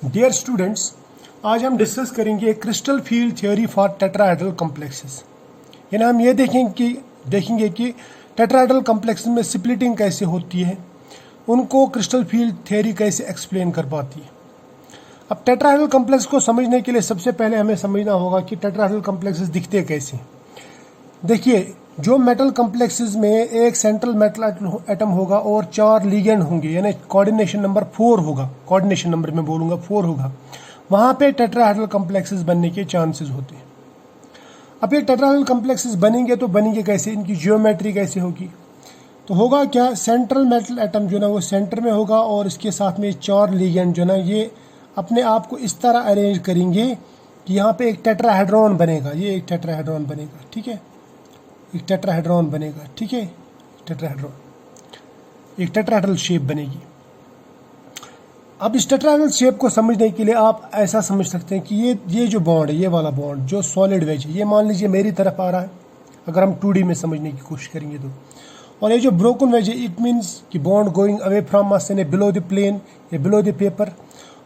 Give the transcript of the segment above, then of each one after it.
Dear students, आज हम discuss करेंगे crystal field theory for tetrahedral complexes. यानी हम ये देखेंगे कि टेट्राहेड्रल कॉम्प्लेक्सेस में स्प्लिटिंग कैसे होती है, उनको क्रिस्टल फील्ड थ्योरी कैसे एक्सप्लेन कर पाती है। अब टेट्राहेड्रल कॉम्प्लेक्स को समझने के लिए सबसे पहले हमें समझना होगा कि टेट्राहेड्रल कॉम्प्लेक्सेस दिखते कैसे। देखिए, जो मेटल कॉम्प्लेक्सेस में एक सेंट्रल मेटल एटम होगा और 4 लिगेंड होंगे, यानी कोऑर्डिनेशन नंबर 4 होगा, कोऑर्डिनेशन नंबर में बोलूँगा 4 होगा, वहाँ पे टेट्राहेड्रल कॉम्प्लेक्सेस बनने के चांसेस होते हैं। अब ये टेट्राहेड्रल कॉम्प्लेक्सेस बनेंगे तो बनेंगे कैसे, इनकी जियोमेट्री कैसे होगी? तो होगा क्या, सेंट्रल मेटल एटम जो ना वो सेंटर में होगा और इसके साथ में 4 लिगेंड जो ना ये अपने आप को इस तरह अरेंज करेंगे कि यहाँ पे एक टेट्राहेड्रॉन बनेगा, ये एक टेट्राहेड्रॉन बनेगा, ठीक है, एक टेट्राहेड्रॉन बनेगा, ठीक है, टेट्राहेड्रॉन, एक टेट्राहेड्रल शेप बनेगी। अब इस टेट्राहेड्रल शेप को समझने के लिए आप ऐसा समझ सकते हैं कि ये जो बॉन्ड है, ये वाला बॉन्ड जो सॉलिड वेज है, ये मान लीजिए मेरी तरफ आ रहा है, अगर हम 2D में समझने की कोशिश करेंगे तो। और ये जो ब्रोकन वेज है, इट मीन्स कि bond going away from us, यानी बिलो द प्लेन या बिलो द पेपर।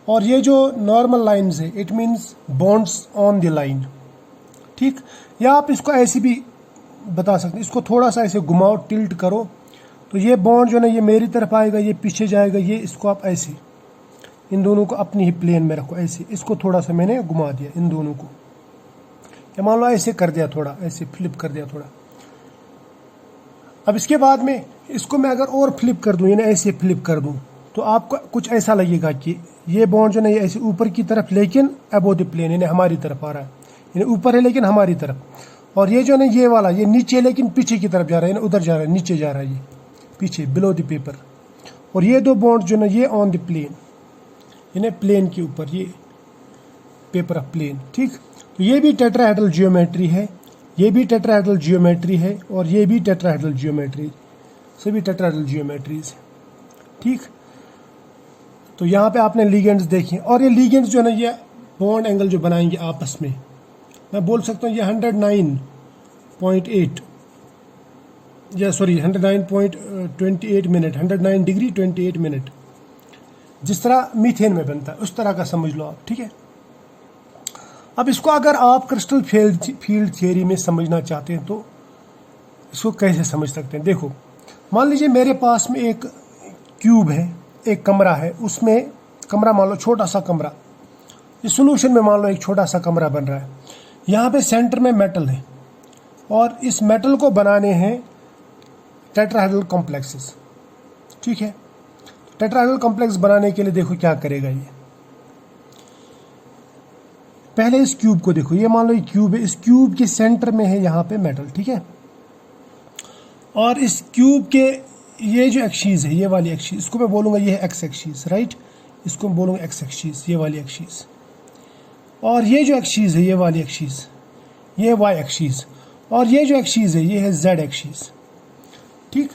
और ये जो नॉर्मल लाइंस है, it means bonds on the line, ठीक। या आप इसको ऐसे भी बता सकते हैं, इसको थोड़ा सा ऐसे घुमाओ, टिल्ट करो, तो ये बॉन्ड जो ना ये मेरी तरफ आएगा, ये पीछे जाएगा, ये इसको आप ऐसे इन दोनों को अपनी ही प्लेन में रखो, ऐसे इसको थोड़ा सा मैंने घुमा दिया इन दोनों को, या मान लो ऐसे कर दिया, थोड़ा ऐसे फ्लिप कर दिया थोड़ा। अब इसके बाद में इसको मैं अगर और फ्लिप कर दूं, यानी ऐसे फ्लिप कर दूं, तो आपको कुछ ऐसा लगेगा कि ये बॉन्ड जो ना ये ऐसे ऊपर की तरफ, लेकिन अबो द प्लेन, यानी हमारी तरफ आ रहा है, यानी ऊपर है लेकिन हमारी तरफ। और ये जो ना ये वाला, ये नीचे लेकिन पीछे की तरफ जा रहा है, यानी उधर जा रहा है, नीचे जा रहा है, ये पीछे बिलो द पेपर। और ये दो बॉन्ड जो ना ये ऑन द प्लेन, यानी प्लेन के ऊपर, ये पेपर ऑफ प्लेन, ठीक। तो ये भी टेट्राहेड्रल जियोमेट्री है, ये भी टेट्राहेड्रल जियोमेट्री है, और ये भी टेट्राहेड्रल जियोमेट्री, सभी टेट्राहेड्रल जियोमेट्रीज, ठीक। तो यहाँ पे आपने लिगेंड्स देखे, और ये लिगेंड्स जो है ना ये बॉन्ड एंगल जो बनाएंगे आपस में, मैं बोल सकता हूँ ये 109.8 या सॉरी 109.28 मिनट, 109 डिग्री 28 मिनट, जिस तरह मीथेन में बनता है उस तरह का समझ लो आप, ठीक है। अब इसको अगर आप क्रिस्टल फील्ड थियरी में समझना चाहते हैं तो इसको कैसे समझ सकते हैं? देखो, मान लीजिए मेरे पास में एक क्यूब है, एक कमरा है, उसमें कमरा मान लो छोटा सा कमरा, इस सोल्यूशन में मान लो एक छोटा सा कमरा बन रहा है। यहाँ पे सेंटर में मेटल है और इस मेटल को बनाने हैं टेट्राहेड्रल कॉम्प्लेक्सेस, ठीक है। टेट्राहेड्रल कॉम्प्लेक्स बनाने के लिए देखो क्या करेगा ये, पहले इस क्यूब को देखो, ये मान लो ये क्यूब है, इस क्यूब के सेंटर में है यहाँ पे मेटल, ठीक है। और इस क्यूब के ये जो एक्सीस है, ये वाली एक्सीस, इसको मैं बोलूँगा ये है एक्स एक्सीस, राइट, इसको मैं बोलूँगा एक्स एक्सीस, ये वाली एक्सीस। और ये जो एक्सीस है, ये वाली एक्सीस, ये वाई एक्सीस। और ये जो एक्सीस है, ये है जेड एक्सीस, ठीक।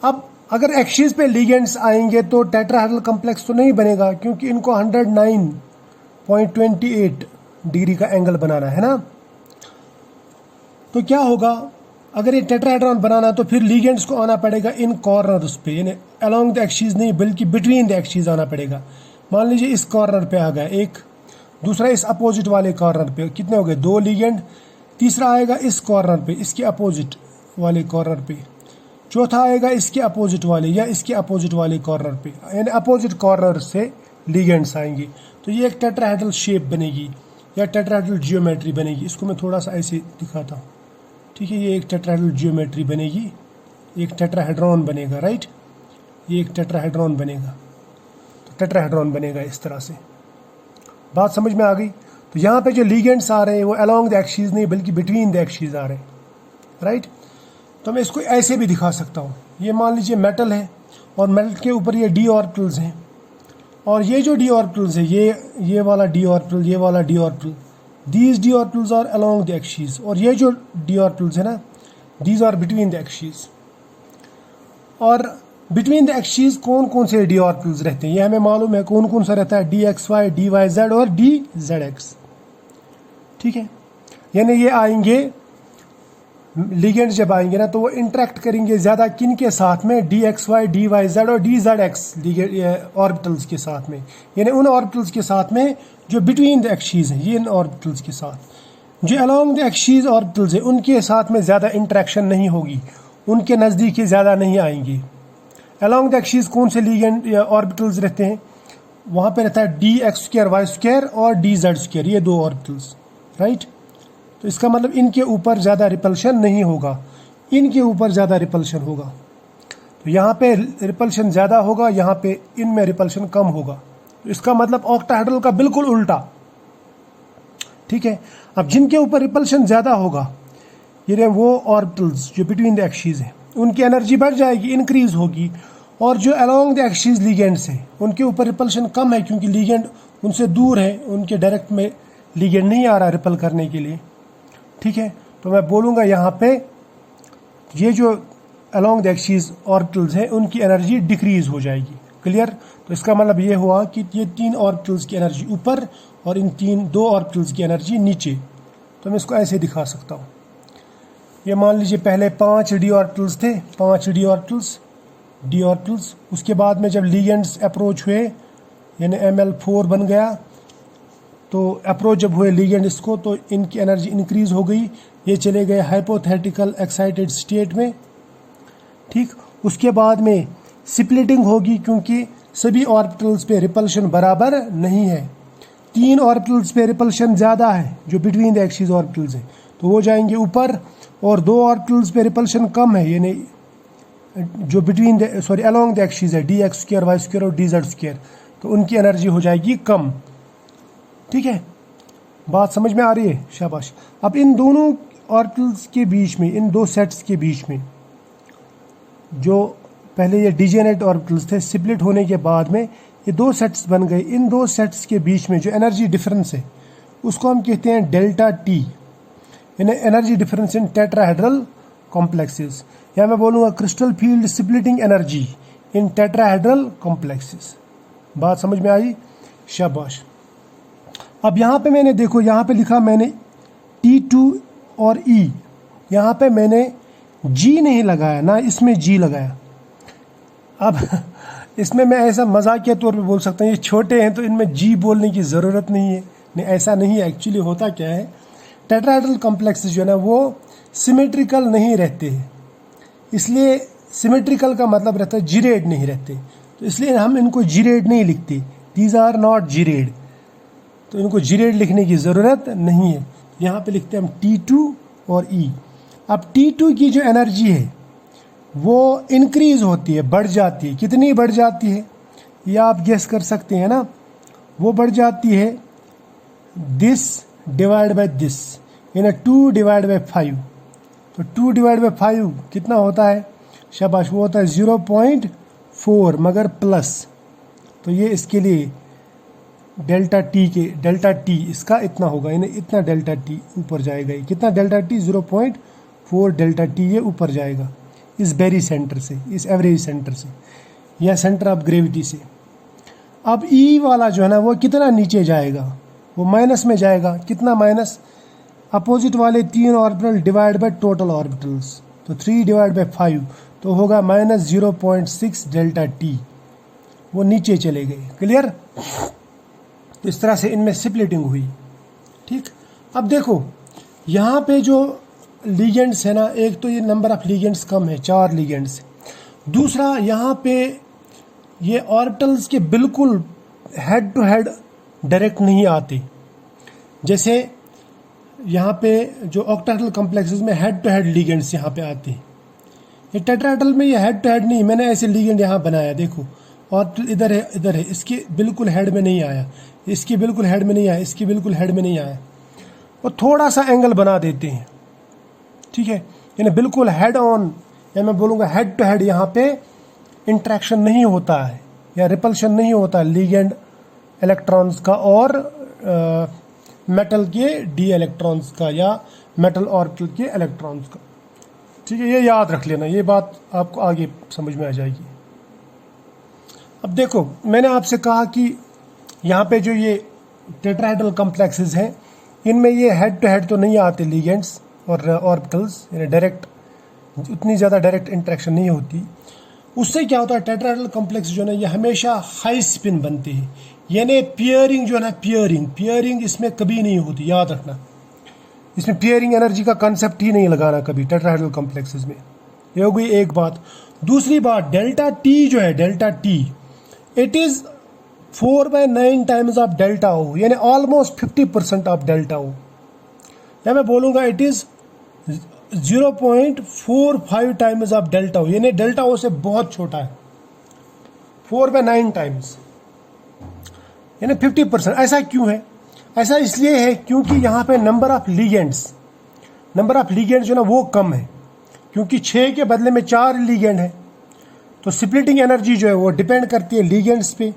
अब अगर एक्सीस पे लिगेंड्स आएंगे तो टेट्राहेड्रल कॉम्प्लेक्स तो नहीं बनेगा, क्योंकि इनको 109.28 डिग्री का एंगल बनाना है ना। तो क्या होगा, अगर ये टेट्राहेड्रॉन बनाना तो फिर लिगेंड्स को आना पड़ेगा इन कॉर्नर्स पे, यानी अलोंग द एक्सीस नहीं बल्कि बिटवीन द एक्सीस आना पड़ेगा। मान लीजिए इस कॉर्नर पे आ गया एक, दूसरा इस अपोजिट वाले कॉर्नर पे, कितने हो गए, 2 लिगेंड। तीसरा आएगा इस कॉर्नर पे, इसके अपोजिट वाले कॉर्नर पे। चौथा आएगा इसके अपोजिट वाले या इसके अपोजिट वाले कॉर्नर पे, यानी अपोजिट कॉर्नर से लिगेंड्स आएंगे। तो ये एक टेट्राहेड्रल शेप बनेगी या टेट्राहेड्रल जियोमेट्री बनेगी। इसको मैं थोड़ा सा ऐसे दिखाता हूँ, ठीक है। ये एक टेट्राहेड्रल जियोमेट्री बनेगी, एक टेट्राहेड्रॉन बनेगा, राइट, ये एक टेट्राहेड्रॉन बनेगा, तो टेट्राहेड्रॉन बनेगा इस तरह से। बात समझ में आ गई? तो यहाँ पे जो लिगेंड्स आ रहे हैं वो अलोंग द एक्सीस नहीं बल्कि बिटवीन द एक्सीस आ रहे हैं, राइट। तो मैं इसको ऐसे भी दिखा सकता हूँ, ये मान लीजिए मेटल है और मेटल के ऊपर ये डी ऑर्बिटल्स हैं, और ये जो डी ऑर्बिटल्स है, ये वाला डी ऑर्बिटल, ये वाला D orbital, these D orbitals are along the axes. और ये जो डी ऑर्बिटल्स है ना, these are between the axes. और बिटवीन द एक्सीस कौन कौन से डी ऑर्बिटल्स रहते हैं ये हमें मालूम है, कौन कौन सा रहता है, D X Y, D Y Z और डी जेड एक्स, ठीक है। यानी ये आएंगे लिगेंड जब आएंगे ना तो वो इंटरेक्ट करेंगे ज़्यादा किन के साथ में, DXY, DYZ और DZX ऑर्बिटल्स के साथ में, यानी उन ऑर्बिटल्स के साथ में जो बिटवीन द एक्सीज हैं, ये इन ऑर्बिटल्स के साथ। जो अलोंग द एक्सीज ऑर्बिटल्स है उनके साथ में ज़्यादा इंटरेक्शन नहीं होगी, उनके नज़दीक ही ज़्यादा नहीं आएंगे। अलोंग द एक्सीज कौन से लिगेंड या ऑर्बिटल्स रहते हैं, वहाँ पे रहता है DX2, Y2 और DZ2, ये दो ऑर्बिटल्स, राइट। तो इसका मतलब इनके ऊपर ज़्यादा रिपल्शन नहीं होगा, इनके ऊपर ज़्यादा रिपल्शन होगा। तो यहाँ पे रिपल्शन ज़्यादा होगा, यहाँ पे इनमें रिपल्शन कम होगा। तो इसका मतलब ऑक्टाहेड्रल का बिल्कुल उल्टा, ठीक है। अब जिनके ऊपर रिपल्शन ज़्यादा होगा, ये वो ऑर्बिटल्स जो बिटवीन द एक्सीज हैं, उनकी एनर्जी बढ़ जाएगी, इंक्रीज होगी। और जो अलोंग द एक्सीज लिगेंड्स हैं उनके ऊपर रिपल्शन कम है, क्योंकि लिगेंड उनसे दूर है, उनके डायरेक्ट में लिगेंड नहीं आ रहा रिपल करने के लिए, ठीक है। तो मैं बोलूँगा यहाँ पे ये जो अलोंग द एक्सीज ऑर्बिटल्स हैं उनकी एनर्जी डिक्रीज हो जाएगी, क्लियर। तो इसका मतलब ये हुआ कि ये तीन ऑर्बिटल्स की एनर्जी ऊपर और इन दो ऑर्बिटल्स की एनर्जी नीचे। तो मैं इसको ऐसे दिखा सकता हूँ। ये मान लीजिए पहले 5 d ऑर्बिटल्स थे, 5 d ऑर्बिटल्स। उसके बाद में जब लिगेंड्स अप्रोच हुए, यानी Ml4 बन गया, तो अप्रोच जब हुए लिगेंड इसको, तो इनकी एनर्जी इंक्रीज हो गई, ये चले गए हाइपोथेटिकल एक्साइटेड स्टेट में, ठीक। उसके बाद में स्प्लिटिंग होगी, क्योंकि सभी ऑर्बिटल्स पे रिपल्शन बराबर नहीं है। 3 ऑर्बिटल्स पे रिपल्शन ज़्यादा है जो बिटवीन द एक्सीज ऑर्बिटल्स है, तो वो जाएंगे ऊपर, और 2 ऑर्बिटल्स पे रिपल्शन कम है, यानी जो between the along the axes है, DX2, Y2 और DZ2, तो उनकी एनर्जी हो जाएगी कम, ठीक है। बात समझ में आ रही है, शाबाश। अब इन दोनों ऑर्बिटल्स के बीच में, इन दो सेट्स के बीच में, जो पहले ये डिजेनेरेट ऑर्बिटल्स थे, स्प्लिट होने के बाद में ये 2 सेट्स बन गए। इन 2 सेट्स के बीच में जो एनर्जी डिफरेंस है उसको हम कहते हैं डेल्टा टी, यानी energy difference in tetrahedral complexes, या मैं बोलूँगा crystal field splitting energy in tetrahedral complexes. बात समझ में आई, शाबाश। अब यहाँ पे मैंने देखो, यहाँ पे लिखा मैंने T2 और E, यहाँ पे मैंने G नहीं लगाया ना, इसमें G लगाया। अब इसमें मैं ऐसा मजाकिया तौर पे बोल सकता हूँ, ये छोटे हैं तो इनमें G बोलने की ज़रूरत नहीं है, नहीं ऐसा नहीं है। एक्चुअली होता क्या है, टेट्राहेड्रल कॉम्प्लेक्सेस जो है ना वो सिमेट्रिकल नहीं रहते हैं, इसलिए सिमेट्रिकल का मतलब रहता है जीरेड नहीं रहते, तो इसलिए हम इनको जीरेड नहीं लिखते, दीज आर नॉट जीरेड, तो इनको जीरेड लिखने की ज़रूरत नहीं है। यहाँ पे लिखते हैं हम T2 और E। अब T2 की जो एनर्जी है वो इंक्रीज होती है, बढ़ जाती है। कितनी बढ़ जाती है ये आप गेस कर सकते हैं ना, वो बढ़ जाती है दिस डिवाइड बाय दिस, यानी 2 डिवाइड बाय 5। तो 2 डिवाइड बाय 5 कितना होता है, शाबाश, वो होता है 0.4 मगर प्लस। तो ये इसके लिए डेल्टा टी इसका इतना होगा, यानी इतना डेल्टा टी ऊपर जाएगा। ये कितना डेल्टा टी, 0.4 डेल्टा टी ये ऊपर जाएगा इस बेरी सेंटर से, इस एवरेज सेंटर से या सेंटर ऑफ ग्रेविटी से। अब ई वाला जो है ना वो कितना नीचे जाएगा, वो माइनस में जाएगा। कितना माइनस, अपोजिट वाले 3 orbital divide by total orbitals, तो 3 डिवाइड बाय 5 तो होगा माइनस 0.6 डेल्टा टी, वो नीचे चले गए। क्लियर। तो इस तरह से इनमें स्प्लिटिंग हुई, ठीक। अब देखो यहाँ पे जो लिगेंड्स है ना, एक तो ये नंबर ऑफ लिगेंड्स कम है, 4 लिगेंड्स। दूसरा यहाँ पे ये ऑर्बिटल्स के बिल्कुल हेड टू हेड डायरेक्ट नहीं आते, जैसे यहाँ पे जो ऑक्टाहेड्रल कॉम्प्लेक्सेस में हेड टू हेड लिगेंड्स यहाँ पे आते हैं। ये टेट्राहेड्रल में ये हेड टू हेड नहीं, मैंने ऐसे लिगेंड यहाँ बनाया, देखो ऑर्बिटल इधर है इधर है, इसके बिल्कुल हेड में नहीं आया, इसके बिल्कुल हेड में नहीं आया, इसके बिल्कुल हेड में नहीं आया, और थोड़ा सा एंगल बना देते हैं, ठीक है। यानी बिल्कुल हेड ऑन, या मैं बोलूँगा हेड टू हेड यहाँ पे इंट्रैक्शन नहीं होता है या रिपल्शन नहीं होता लिगेंड इलेक्ट्रॉन्स का और मेटल के डी इलेक्ट्रॉन्स का या मेटल ऑर्बिटल के इलेक्ट्रॉन्स का, ठीक है। ये याद रख लेना, ये बात आपको आगे समझ में आ जाएगी। अब देखो मैंने आपसे कहा कि यहाँ पे जो ये टेट्राहेड्रल कॉम्प्लेक्सेस हैं इनमें ये हेड टू हेड तो नहीं आते लिगेंड्स, और ऑर्बिटल्स, यानी डायरेक्ट, उतनी ज़्यादा डायरेक्ट इंटरेक्शन नहीं होती, उससे क्या होता है टेट्राहेड्रल कॉम्प्लेक्स जो है ना ये हमेशा हाई स्पिन बनते हैं, यानी पियरिंग जो है ना पियरिंग इसमें कभी नहीं होती, याद रखना। इसमें पियरिंग एनर्जी का कंसेप्ट ही नहीं लगाना कभी टेट्राहेड्रल कॉम्प्लेक्सेस में। ये हो गई एक बात। दूसरी बात, डेल्टा टी जो है, delta t it is 4/9 times of delta o, यानी ऑलमोस्ट 50% ऑफ डेल्टा ओ, या मैं बोलूँगा it is 0.45 times of delta o, यानी डेल्टा ओ से बहुत छोटा है, 4/9 टाइम्स, यानी 50%। ऐसा क्यों है? ऐसा इसलिए है क्योंकि यहाँ पे नंबर ऑफ लीगेंड्स जो ना वो कम है, क्योंकि 6 के बदले में 4 लीगेंड है, तो स्प्लिटिंग एनर्जी जो है वो डिपेंड करती है लीगेंड्स पे।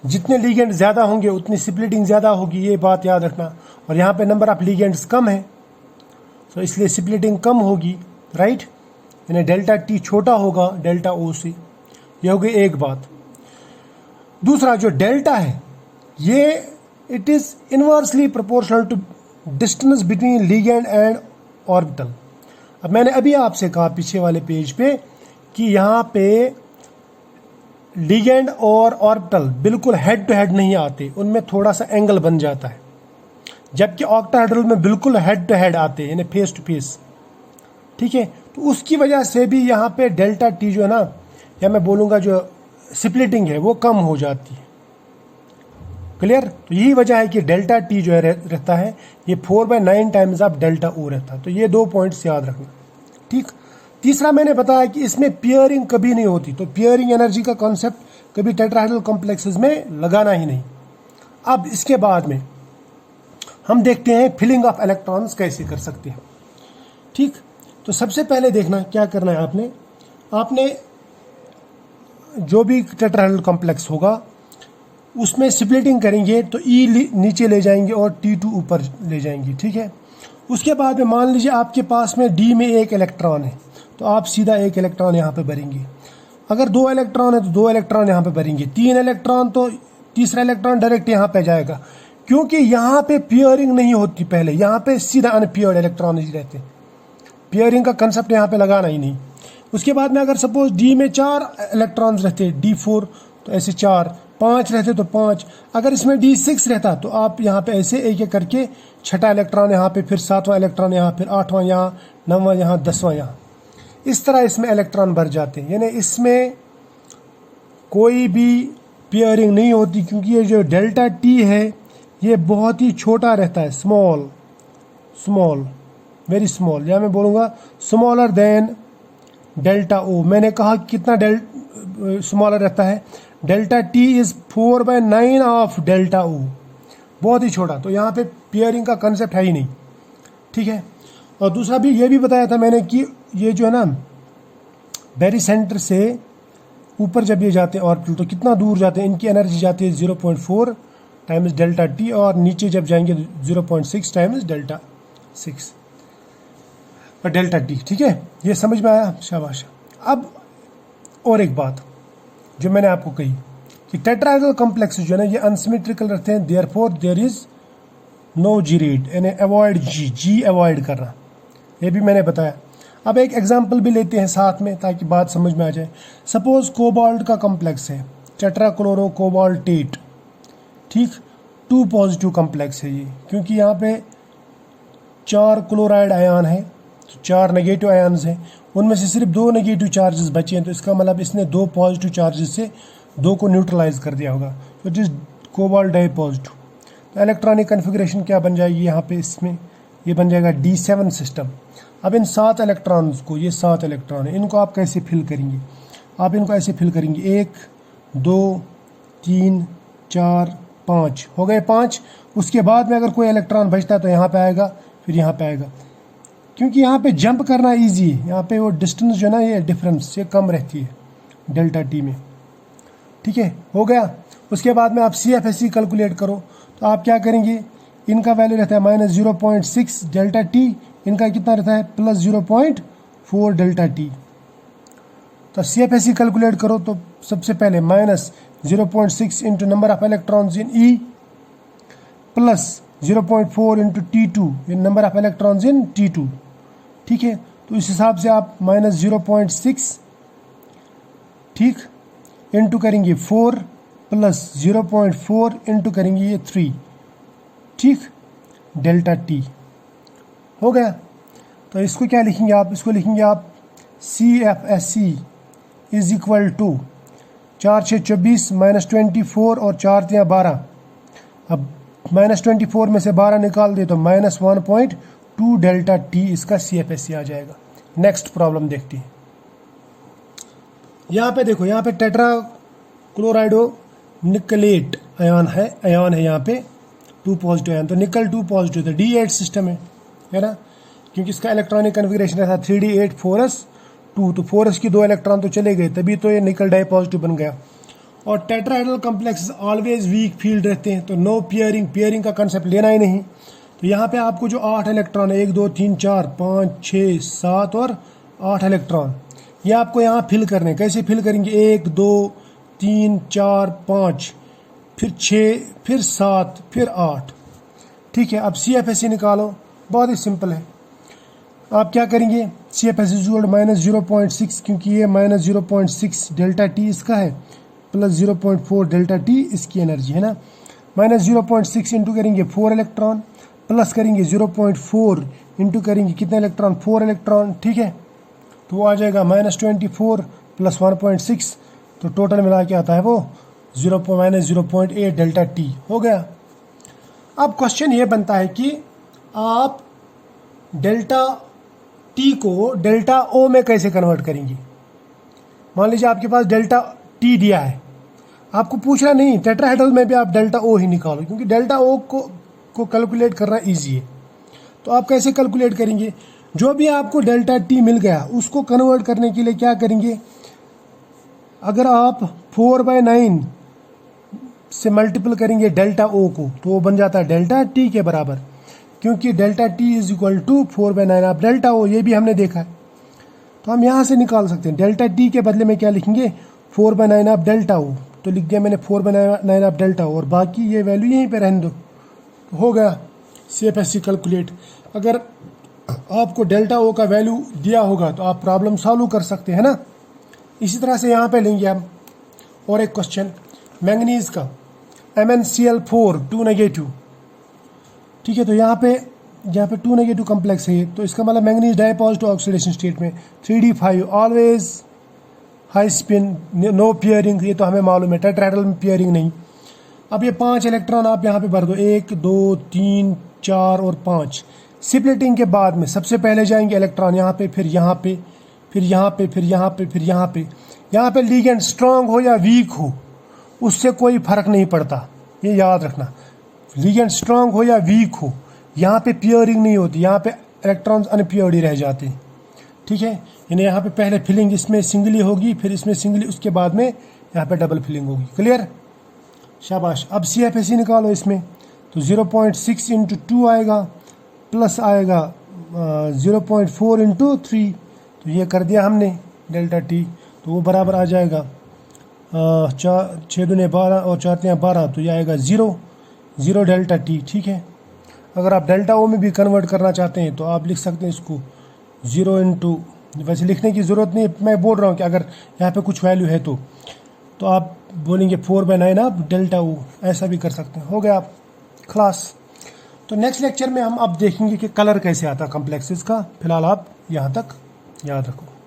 जितने लीगेंड ज़्यादा होंगे उतनी स्प्लिटिंग ज़्यादा होगी, ये बात याद रखना। और यहाँ पे नंबर ऑफ लीगेंड्स कम है, तो इसलिए स्प्लिटिंग कम होगी, राइट, यानी डेल्टा टी छोटा होगा डेल्टा ओ से। ये हो गई एक बात। दूसरा, जो डेल्टा है ये it is inversely proportional to distance between ligand and orbital. अब मैंने अभी आपसे कहा पीछे वाले पेज पे कि यहाँ पे लीगेंड और ऑर्बिटल बिल्कुल हेड टू हेड नहीं आते, उनमें थोड़ा सा एंगल बन जाता है, जबकि ऑक्टाहेड्रल में बिल्कुल हेड टू हेड आते हैं, यानी फेस टू फेस, ठीक है। तो उसकी वजह से भी यहाँ पे डेल्टा टी जो है ना, या मैं बोलूँगा जो स्प्लिटिंग है वो कम हो जाती है। क्लियर? तो यही वजह है कि डेल्टा टी जो है रहता है ये 4/9 टाइम्स ऑफ डेल्टा ओ रहता है। तो ये 2 पॉइंट्स याद रखना, ठीक। तीसरा, मैंने बताया कि इसमें पियरिंग कभी नहीं होती, तो पियरिंग एनर्जी का कॉन्सेप्ट कभी टेट्राहेड्रल कॉम्प्लेक्सेस में लगाना ही नहीं। अब इसके बाद में हम देखते हैं फिलिंग ऑफ इलेक्ट्रॉन्स कैसे कर सकते हैं, ठीक। तो सबसे पहले देखना क्या करना है, आपने जो भी टेट्राहेड्रल कॉम्प्लेक्स होगा उसमें स्प्लिटिंग करेंगे तो ई नीचे ले जाएंगे और T2 ऊपर ले जाएंगे, ठीक है। उसके बाद में मान लीजिए आपके पास में D में 1 इलेक्ट्रॉन है, तो आप सीधा 1 इलेक्ट्रॉन यहाँ पे भरेंगे। अगर 2 इलेक्ट्रॉन है तो 2 इलेक्ट्रॉन यहाँ पे भरेंगे। 3 इलेक्ट्रॉन तो तीसरा इलेक्ट्रॉन डायरेक्ट यहाँ पे जाएगा, क्योंकि यहाँ पे पियरिंग नहीं होती पहले, यहाँ पे सीधा अनपियर्ड इलेक्ट्रॉन ही रहते हैं, पियरिंग का कंसेप्ट यहाँ पे लगाना ही नहीं। उसके बाद में अगर सपोज D में 4 इलेक्ट्रॉन्स रहते, D4, तो ऐसे 4, 5 रहते तो 5, अगर इसमें D6 रहता तो आप यहाँ पे ऐसे एक एक करके 6ठा इलेक्ट्रॉन यहाँ पे, फिर 7वां इलेक्ट्रॉन यहाँ, फिर 8वां यहाँ, 9वां यहाँ, 10वां यहाँ, इस तरह इसमें इलेक्ट्रॉन भर जाते हैं, यानी इसमें कोई भी पियरिंग नहीं होती, क्योंकि ये जो डेल्टा टी है ये बहुत ही छोटा रहता है, स्मॉल, वेरी स्मॉल, या मैं बोलूँगा स्मॉलर देन डेल्टा ओ। मैंने कहा कितना स्मॉलर रहता है, delta T is 4/9 of delta o, बहुत ही छोटा। तो यहाँ पे पियरिंग का कंसेप्ट है ही नहीं, ठीक है। और दूसरा भी ये भी बताया था मैंने कि ये जो है ना बेरी सेंटर से ऊपर जब ये जाते हैं ऑर्बिटल तो कितना दूर जाते हैं, इनकी एनर्जी जाती है 0.4 टाइम्स डेल्टा टी, और नीचे जब जाएंगे 0.6 टाइम्स डेल्टा 6 और डेल्टा टी, ठीक है। ये समझ में आया? शाबाश। अब और एक बात जो मैंने आपको कही कि टेट्राहेड्रल कॉम्प्लेक्स जो है ना ये अनसिमेट्रिकल रहते हैं, therefore there is no G rate, यानी अवॉइड जी अवॉइड करना, ये भी मैंने बताया। अब एक एग्जांपल भी लेते हैं साथ में ताकि बात समझ में आ जाए। सपोज कोबाल्ट का कॉम्प्लेक्स है, टेट्राक्लोरो कोबाल्टेट, ठीक, 2 पॉजिटिव कॉम्प्लेक्स है ये, क्योंकि यहाँ पे 4 क्लोराइड आयन है, तो 4 नेगेटिव आयन्स हैं, उनमें से सिर्फ 2 नेगेटिव चार्जेस बचे हैं, तो इसका मतलब इसने 2 पॉजिटिव चार्जेस से 2 को न्यूट्रलाइज कर दिया होगा, तो it is cobalt di positive. तो इलेक्ट्रॉनिक कन्फिग्रेशन क्या बन जाएगी यहाँ पे, इसमें ये बन जाएगा D7 सिस्टम। अब इन 7 इलेक्ट्रॉन्स को, ये 7 इलेक्ट्रॉन है, इनको आप कैसे फिल करेंगे? आप इनको ऐसे फिल करेंगे, 1 2 3 4 5, हो गए 5। उसके बाद में अगर कोई इलेक्ट्रॉन बचता है तो यहाँ पे आएगा, फिर यहाँ पे आएगा, क्योंकि यहाँ पे जंप करना इजी है, यहाँ पे वो डिस्टेंस जो है ना ये डिफरेंस ये कम रहती है डेल्टा टी में, ठीक है, हो गया। उसके बाद में आप CFSE कैलकुलेट करो, तो आप क्या करेंगे, इनका वैल्यू रहता है -0.6 डेल्टा टी, इनका कितना रहता है +0.4 डेल्टा टी। तो CFSE कैलकुलेट करो तो सबसे पहले -0.6 into number of electrons in E plus 0.4 into T2, ये number of electrons in T2, ठीक है। तो इस हिसाब से आप -0.6, ठीक, इंटू करेंगे 4 प्लस 0.4 इंटू करेंगे ये 3, ठीक, डेल्टा टी हो गया। तो इसको क्या लिखेंगे आप, इसको लिखेंगे आप CFSE इज इक्वल टू 4 6 24 -24 और 4 3 12। अब -24 में से 12 निकाल दे तो -1.2 डेल्टा टी इसका CFSE आ जाएगा। नेक्स्ट प्रॉब्लम देखते हैं। यहाँ पे देखो, यहाँ पे टेट्रा क्लोराइडो निकलेट आयन है यहाँ पे 2 पॉजिटिव आयन, तो निकल 2 पॉजिटिव, तो D8 सिस्टम है ना, क्योंकि इसका इलेक्ट्रॉनिक कन्फिग्रेशन था 3D8 4s2, तो 4s की 2 इलेक्ट्रॉन तो चले गए, तभी तो ये निकल डाई पॉजिटिव बन गया। और tetrahedral complex always weak field रहते हैं, तो नो पियरिंग का कंसेप्ट लेना ही नहीं। तो यहाँ पे आपको जो 8 इलेक्ट्रॉन है, 1 2 3 4 5 6 7 और 8 इलेक्ट्रॉन, ये आपको यहाँ फिल करने। कैसे फिल करेंगे, 1 2 3 4 5 फिर 6 फिर 7 फिर 8, ठीक है। अब CFSE निकालो, बहुत ही सिंपल है। आप क्या करेंगे, CFSE -0.6, क्योंकि ये -0.6 डेल्टा टी इसका है, प्लस 0.4 डेल्टा टी इसकी एनर्जी है ना। -0.6 इंटू करेंगे 4 इलेक्ट्रॉन, प्लस करेंगे 0.4 इंटू करेंगे कितने इलेक्ट्रॉन, 4 इलेक्ट्रॉन, ठीक है। तो वो आ जाएगा -24 प्लस 1.6, तो टोटल मिला के आता है वो -0.8 डेल्टा टी हो गया। अब क्वेश्चन ये बनता है कि आप डेल्टा टी को डेल्टा ओ में कैसे कन्वर्ट करेंगे। मान लीजिए आपके पास डेल्टा टी दिया है, आपको पूछना नहीं, टेट्राहेड्रल में भी आप डेल्टा ओ ही निकालो, क्योंकि डेल्टा ओ को कैलकुलेट करना इजी है। तो आप कैसे कैलकुलेट करेंगे, जो भी आपको डेल्टा टी मिल गया उसको कन्वर्ट करने के लिए क्या करेंगे, अगर आप 4/9 से मल्टीपल करेंगे डेल्टा ओ को, तो वो बन जाता है डेल्टा टी के बराबर, क्योंकि delta T is equal to 4/9 आप डेल्टा ओ, ये भी हमने देखा है। तो हम यहाँ से निकाल सकते हैं, डेल्टा टी के बदले में क्या लिखेंगे, 4/9 आप डेल्टा ओ, तो लिख दिया मैंने 4/9 आप डेल्टा ओ, और बाकी ये वैल्यू यहीं पे रहने दो, हो गया CFSE कैलकुलेट। अगर आपको डेल्टा ओ का वैल्यू दिया होगा तो आप प्रॉब्लम सॉल्व कर सकते हैं ना। इसी तरह से यहाँ पे लेंगे हम और एक क्वेश्चन, मैंगनीज का MnCl4 2 नेगेटिव, ठीक है। तो यहाँ पे 2 नेगेटिव कम्प्लेक्स है, तो इसका मतलब manganese di positive oxidation state में, 3D5 always high spin, no pairing, ये तो हमें मालूम है, टेट्राहेड्रल में पियरिंग नहीं। अब ये 5 इलेक्ट्रॉन आप यहाँ पे भर दो, 1 2 3 4 और 5। स्प्लिटिंग के बाद में सबसे पहले जाएंगे इलेक्ट्रॉन यहाँ पे, फिर यहाँ पे, फिर यहाँ पे, फिर यहाँ पे, फिर यहाँ पे। यहाँ पे लिगेंड स्ट्रांग हो या वीक हो उससे कोई फर्क नहीं पड़ता, ये याद रखना। लिगेंड स्ट्रांग हो या वीक हो, यहाँ पे पियरिंग नहीं होती, यहाँ पे इलेक्ट्रॉन्स अनपियर्ड ही रह जाते हैं, ठीक है। यानी यहाँ पे पहले फिलिंग इसमें सिंगली होगी, फिर इसमें सिंगली, उसके बाद में यहाँ पे डबल फिलिंग होगी। क्लियर, शाबाश। अब CFSE निकालो इसमें, तो 0.6 इंटू 2 आएगा, प्लस आएगा 0.4 इंटू 3, तो ये कर दिया हमने डेल्टा टी, तो वो बराबर आ जाएगा 6 दूने 12 और 4 3 12, तो ये आएगा 0 डेल्टा टी, ठीक है। अगर आप डेल्टा ओ में भी कन्वर्ट करना चाहते हैं तो आप लिख सकते हैं इसको 0 इंटू, वैसे लिखने की ज़रूरत नहीं, मैं बोल रहा हूँ कि अगर यहाँ पे कुछ वैल्यू है तो आप बोलेंगे 4/9 आप डेल्टा ओ, ऐसा भी कर सकते हैं। हो गया आप क्लास। तो नेक्स्ट लेक्चर में हम अब देखेंगे कि कलर कैसे आता है कॉम्प्लेक्सेस का। फिलहाल आप यहाँ तक याद रखो।